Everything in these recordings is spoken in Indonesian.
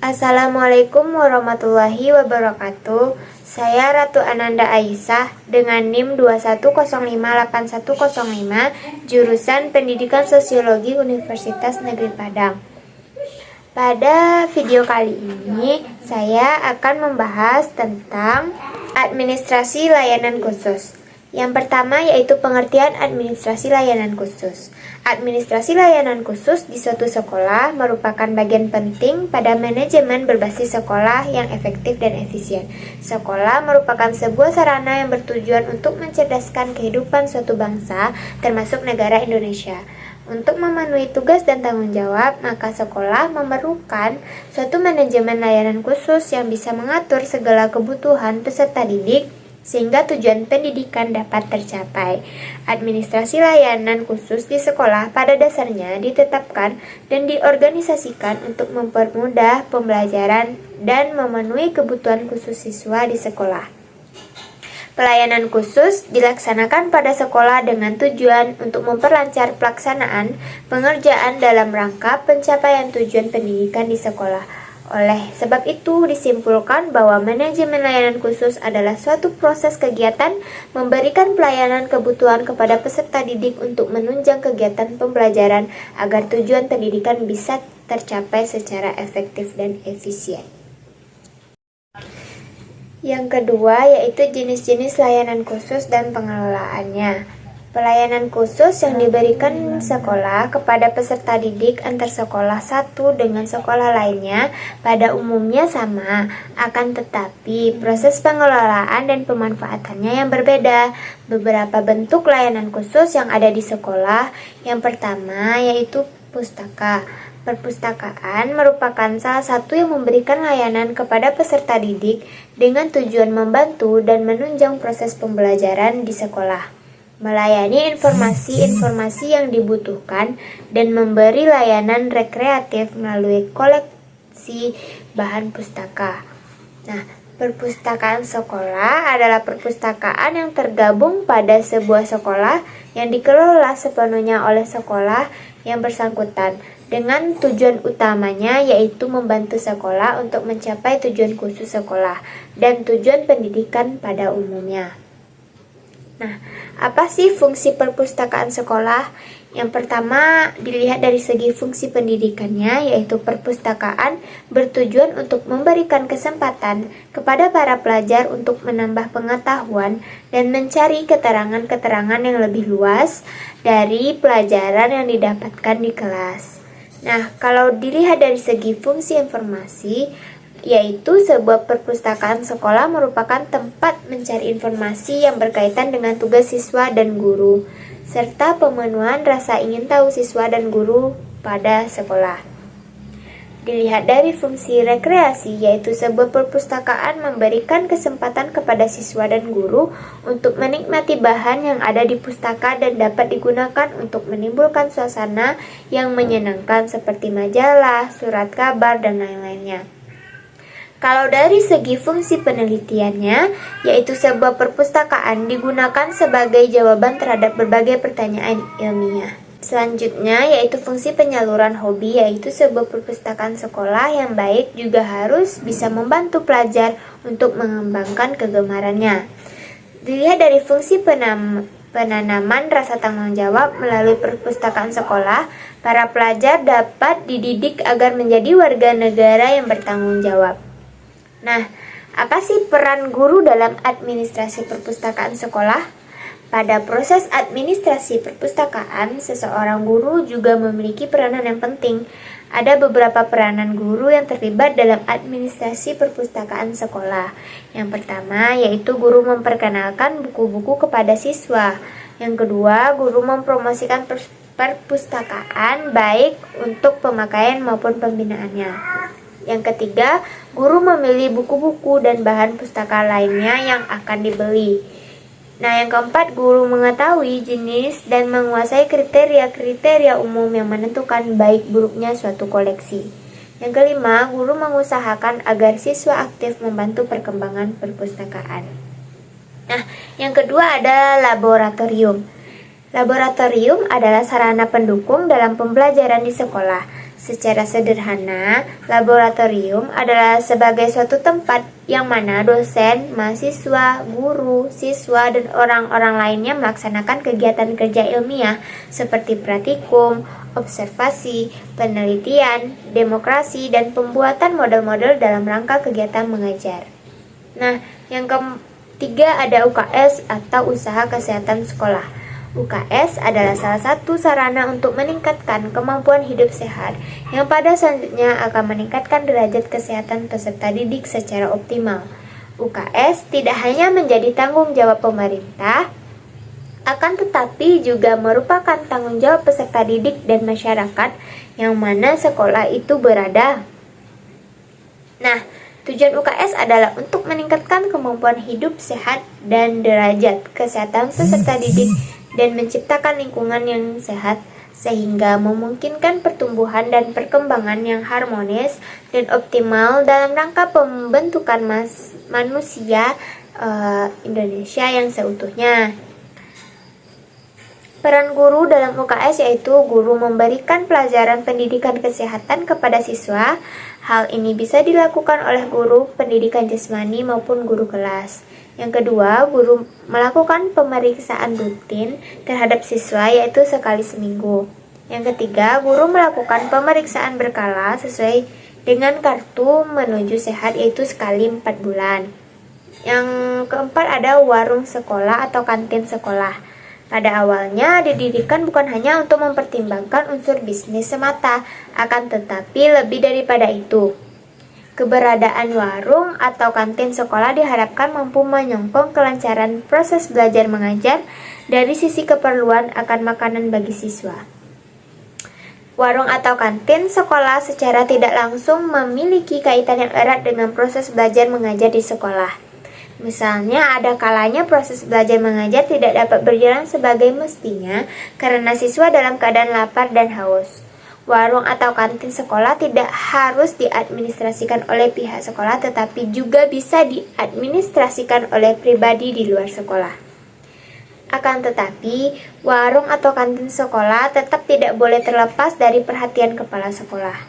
Assalamualaikum warahmatullahi wabarakatuh. Saya Ratu Ananda Aisyah dengan NIM 21058105 jurusan Pendidikan Sosiologi Universitas Negeri Padang. Pada video kali ini saya akan membahas tentang administrasi layanan khusus. Yang pertama yaitu pengertian administrasi layanan khusus. Administrasi layanan khusus di suatu sekolah merupakan bagian penting pada manajemen berbasis sekolah yang efektif dan efisien. Sekolah merupakan sebuah sarana yang bertujuan untuk mencerdaskan kehidupan suatu bangsa, termasuk negara Indonesia. Untuk memenuhi tugas dan tanggung jawab, maka sekolah memerlukan suatu manajemen layanan khusus yang bisa mengatur segala kebutuhan peserta didik sehingga tujuan pendidikan dapat tercapai. Administrasi layanan khusus di sekolah pada dasarnya ditetapkan dan diorganisasikan untuk mempermudah pembelajaran dan memenuhi kebutuhan khusus siswa di sekolah. Pelayanan khusus dilaksanakan pada sekolah dengan tujuan untuk memperlancar pelaksanaan pengerjaan dalam rangka pencapaian tujuan pendidikan di sekolah. Oleh sebab itu, disimpulkan bahwa manajemen layanan khusus adalah suatu proses kegiatan memberikan pelayanan kebutuhan kepada peserta didik untuk menunjang kegiatan pembelajaran agar tujuan pendidikan bisa tercapai secara efektif dan efisien. Yang kedua yaitu jenis-jenis layanan khusus dan pengelolaannya. Pelayanan khusus yang diberikan sekolah kepada peserta didik antar sekolah satu dengan sekolah lainnya pada umumnya sama, akan tetapi proses pengelolaan dan pemanfaatannya yang berbeda. Beberapa bentuk layanan khusus yang ada di sekolah, yang pertama yaitu pustaka. Perpustakaan merupakan salah satu yang memberikan layanan kepada peserta didik dengan tujuan membantu dan menunjang proses pembelajaran di sekolah, melayani informasi-informasi yang dibutuhkan, dan memberi layanan rekreatif melalui koleksi bahan pustaka. Nah, perpustakaan sekolah adalah perpustakaan yang tergabung pada sebuah sekolah yang dikelola sepenuhnya oleh sekolah yang bersangkutan, dengan tujuan utamanya yaitu membantu sekolah untuk mencapai tujuan khusus sekolah dan tujuan pendidikan pada umumnya. Nah, apa sih fungsi perpustakaan sekolah? Yang pertama dilihat dari segi fungsi pendidikannya, yaitu perpustakaan bertujuan untuk memberikan kesempatan kepada para pelajar untuk menambah pengetahuan dan mencari keterangan-keterangan yang lebih luas dari pelajaran yang didapatkan di kelas. Nah, kalau dilihat dari segi fungsi informasi, yaitu sebuah perpustakaan sekolah merupakan tempat mencari informasi yang berkaitan dengan tugas siswa dan guru, serta pemenuhan rasa ingin tahu siswa dan guru pada sekolah. Dilihat dari fungsi rekreasi, yaitu sebuah perpustakaan memberikan kesempatan kepada siswa dan guru untuk menikmati bahan yang ada di pustaka dan dapat digunakan untuk menimbulkan suasana yang menyenangkan seperti majalah, surat kabar, dan lain-lainnya. Kalau dari segi fungsi penelitiannya, yaitu sebuah perpustakaan digunakan sebagai jawaban terhadap berbagai pertanyaan ilmiah. Selanjutnya yaitu fungsi penyaluran hobi, yaitu sebuah perpustakaan sekolah yang baik juga harus bisa membantu pelajar untuk mengembangkan kegemarannya. Dilihat dari fungsi penanaman rasa tanggung jawab melalui perpustakaan sekolah, para pelajar dapat dididik agar menjadi warga negara yang bertanggung jawab. Nah, apa sih peran guru dalam administrasi perpustakaan sekolah? Pada proses administrasi perpustakaan, seseorang guru juga memiliki peranan yang penting. Ada beberapa peranan guru yang terlibat dalam administrasi perpustakaan sekolah. Yang pertama yaitu guru memperkenalkan buku-buku kepada siswa. Yang kedua, guru mempromosikan perpustakaan baik untuk pemakaian maupun pembinaannya. Yang ketiga, guru memilih buku-buku dan bahan pustaka lainnya yang akan dibeli. Nah, yang keempat, guru mengetahui jenis dan menguasai kriteria-kriteria umum yang menentukan baik buruknya suatu koleksi. Yang kelima, guru mengusahakan agar siswa aktif membantu perkembangan perpustakaan. Nah, yang kedua ada laboratorium. Laboratorium adalah sarana pendukung dalam pembelajaran di sekolah. Secara sederhana, laboratorium adalah sebagai suatu tempat yang mana dosen, mahasiswa, guru, siswa, dan orang-orang lainnya melaksanakan kegiatan kerja ilmiah seperti praktikum, observasi, penelitian, demokrasi, dan pembuatan model-model dalam rangka kegiatan mengajar. Nah, yang ketiga ada UKS atau Usaha Kesehatan Sekolah. UKS adalah salah satu sarana untuk meningkatkan kemampuan hidup sehat yang pada selanjutnya akan meningkatkan derajat kesehatan peserta didik secara optimal. UKS tidak hanya menjadi tanggung jawab pemerintah, akan tetapi juga merupakan tanggung jawab peserta didik dan masyarakat yang mana sekolah itu berada. Nah, tujuan UKS adalah untuk meningkatkan kemampuan hidup sehat dan derajat kesehatan peserta didik dan menciptakan lingkungan yang sehat sehingga memungkinkan pertumbuhan dan perkembangan yang harmonis dan optimal dalam rangka pembentukan manusia Indonesia yang seutuhnya. Peran guru dalam UKS yaitu guru memberikan pelajaran pendidikan kesehatan kepada siswa. Hal ini bisa dilakukan oleh guru pendidikan jasmani maupun guru kelas. Yang kedua, guru melakukan pemeriksaan rutin terhadap siswa yaitu sekali seminggu. Yang ketiga, guru melakukan pemeriksaan berkala sesuai dengan kartu menuju sehat yaitu sekali 4 bulan. Yang keempat ada warung sekolah atau kantin sekolah. Pada awalnya didirikan bukan hanya untuk mempertimbangkan unsur bisnis semata, akan tetapi lebih daripada itu. Keberadaan warung atau kantin sekolah diharapkan mampu menyokong kelancaran proses belajar mengajar dari sisi keperluan akan makanan bagi siswa. Warung atau kantin sekolah secara tidak langsung memiliki kaitan yang erat dengan proses belajar mengajar di sekolah. Misalnya, ada kalanya proses belajar mengajar tidak dapat berjalan sebagai mestinya karena siswa dalam keadaan lapar dan haus. Warung atau kantin sekolah tidak harus diadministrasikan oleh pihak sekolah, tetapi juga bisa diadministrasikan oleh pribadi di luar sekolah. Akan tetapi, warung atau kantin sekolah tetap tidak boleh terlepas dari perhatian kepala sekolah.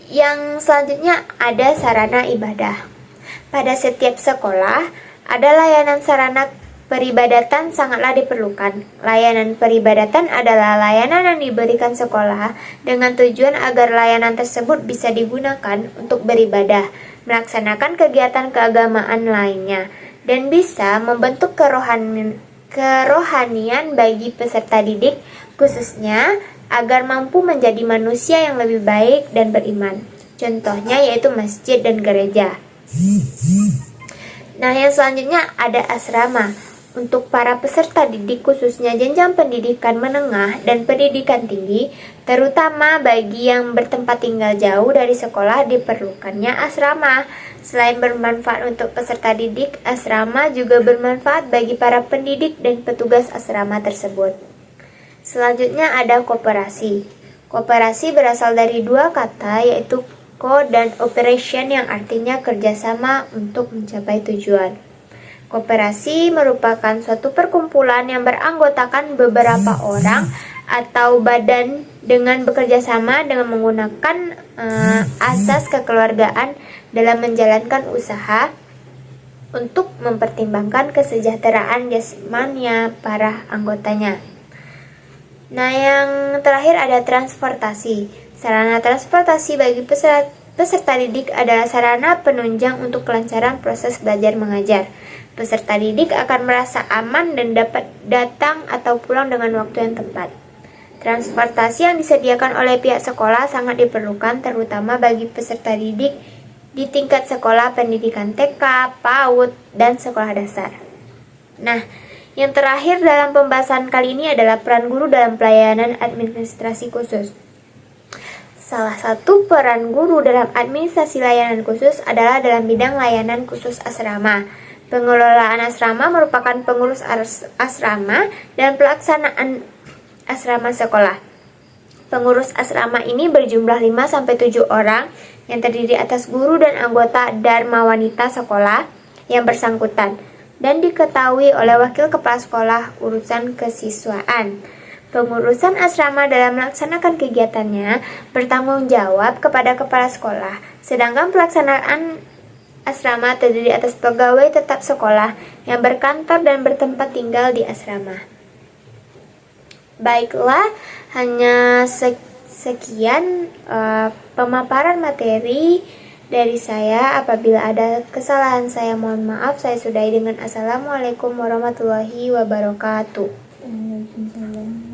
Yang selanjutnya ada sarana ibadah. Pada setiap sekolah, ada layanan sarana peribadatan sangatlah diperlukan. Layanan peribadatan adalah layanan yang diberikan sekolah dengan tujuan agar layanan tersebut bisa digunakan untuk beribadah, melaksanakan kegiatan keagamaan lainnya, dan bisa membentuk kerohanian bagi peserta didik, khususnya agar mampu menjadi manusia yang lebih baik dan beriman. Contohnya yaitu masjid dan gereja. Nah, yang selanjutnya ada asrama. Untuk para peserta didik khususnya jenjang pendidikan menengah dan pendidikan tinggi, terutama bagi yang bertempat tinggal jauh dari sekolah diperlukannya asrama. Selain bermanfaat untuk peserta didik, asrama juga bermanfaat bagi para pendidik dan petugas asrama tersebut. Selanjutnya ada koperasi. Koperasi berasal dari dua kata yaitu co dan operation yang artinya kerjasama untuk mencapai tujuan. Koperasi merupakan suatu perkumpulan yang beranggotakan beberapa orang atau badan dengan bekerja sama dengan menggunakan asas kekeluargaan dalam menjalankan usaha untuk mempertimbangkan kesejahteraan jasmani para anggotanya. Nah, yang terakhir ada transportasi. Sarana transportasi bagi peserta didik adalah sarana penunjang untuk kelancaran proses belajar mengajar. Peserta didik akan merasa aman dan dapat datang atau pulang dengan waktu yang tepat. Transportasi yang disediakan oleh pihak sekolah sangat diperlukan terutama bagi peserta didik di tingkat sekolah pendidikan TK, PAUD, dan sekolah dasar. Nah, yang terakhir dalam pembahasan kali ini adalah peran guru dalam pelayanan administrasi khusus. Salah satu peran guru dalam administrasi layanan khusus adalah dalam bidang layanan khusus asrama. Pengelolaan asrama merupakan pengurus asrama dan pelaksanaan asrama sekolah. Pengurus asrama ini berjumlah 5-7 orang yang terdiri atas guru dan anggota Dharma Wanita sekolah yang bersangkutan dan diketahui oleh wakil kepala sekolah urusan kesiswaan. Pengurusan asrama dalam melaksanakan kegiatannya bertanggung jawab kepada kepala sekolah, sedangkan pelaksanaan asrama terdiri atas pegawai tetap sekolah yang berkantor dan bertempat tinggal di asrama. Baiklah, hanya sekian pemaparan materi dari saya. Apabila ada kesalahan saya mohon maaf. Saya sudahi dengan assalamualaikum warahmatullahi wabarakatuh. Waalaikumsalam.